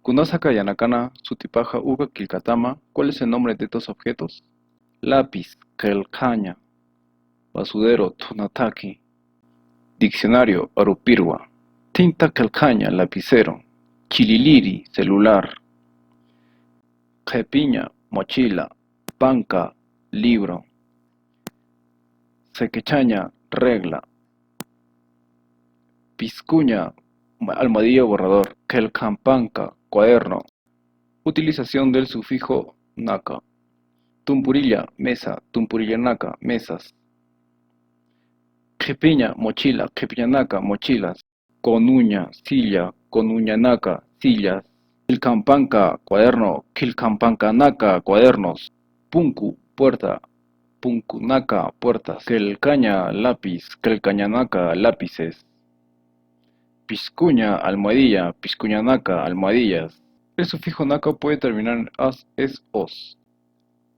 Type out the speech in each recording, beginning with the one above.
Kunasaka Yanakana, Sutipaja Uga Kilkatama. ¿Cuál es el nombre de estos objetos? Lápiz, Kelkanya. Basudero, Tunataki. Diccionario, Arupirwa. Tinta Kelkanya, lapicero. Chililiri, celular. Jepiña, mochila. Panca, libro. Sequechaña, regla. Piscuña, almohadilla borrador. Kelkampanca, cuaderno. Utilización del sufijo naka. Tumpurilla, mesa. Tumpurillanaca, mesas. Jepiña, mochila. Jepiñanaca, mochilas. Conuña, silla. Conuñanaca, sillas. Quilcampanca, cuaderno. Quilcampancanaka, cuadernos. Punku, puerta. Punkunaka, puertas. Quelcaña, lápiz. Quelcañanaca, lápices. Piscuña, almohadilla. Piscuñanaca, almohadillas. El sufijo naka puede terminar en as, es, os.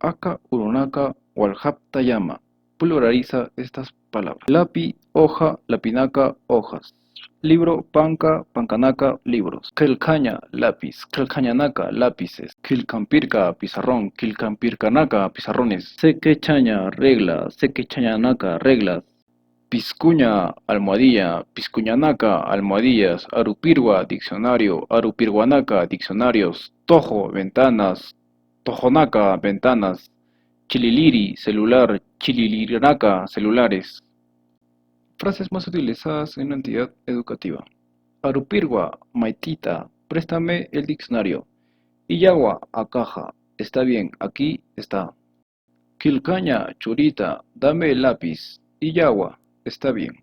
Aka, urunaka, walhaptayama. Pluraliza estas palabras. Lapi, hoja, lapinaca, hojas. Libro, panca, pancanaca, libros. Quelcaña, lápiz. Quelcañanaca, lápices. Quilcampirca, pizarrón. Quilcampircanaca, pizarrones. Sequechaña, regla. Sequechañanaca, reglas. Piscuña, almohadilla. Piscuñanaca, almohadillas. Arupirwa, diccionario. Arupirguanaca, diccionarios. Tojo, ventanas. Tojonaca, ventanas. Chililiri, celular. Chililirinaca, celulares. Frases más utilizadas en una entidad educativa. Arupirwa, maitita, préstame el diccionario. Iyagua, acaja, está bien, aquí está. Quilcaña, churita, dame el lápiz. Iyagua, está bien.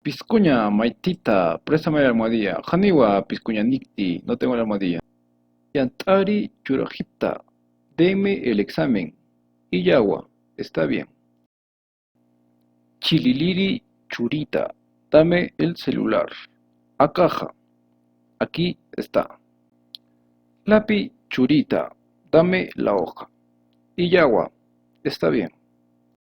Piscuña, maitita, préstame la almohadilla. Janiwa, piscuñanicti, no tengo la almohadilla. Yantari, churajita, deme el examen. Iyagua, está bien. Chililiri, churita, dame el celular. Acaja, aquí está. Lapi, churita, dame la hoja. Iyagua, está bien.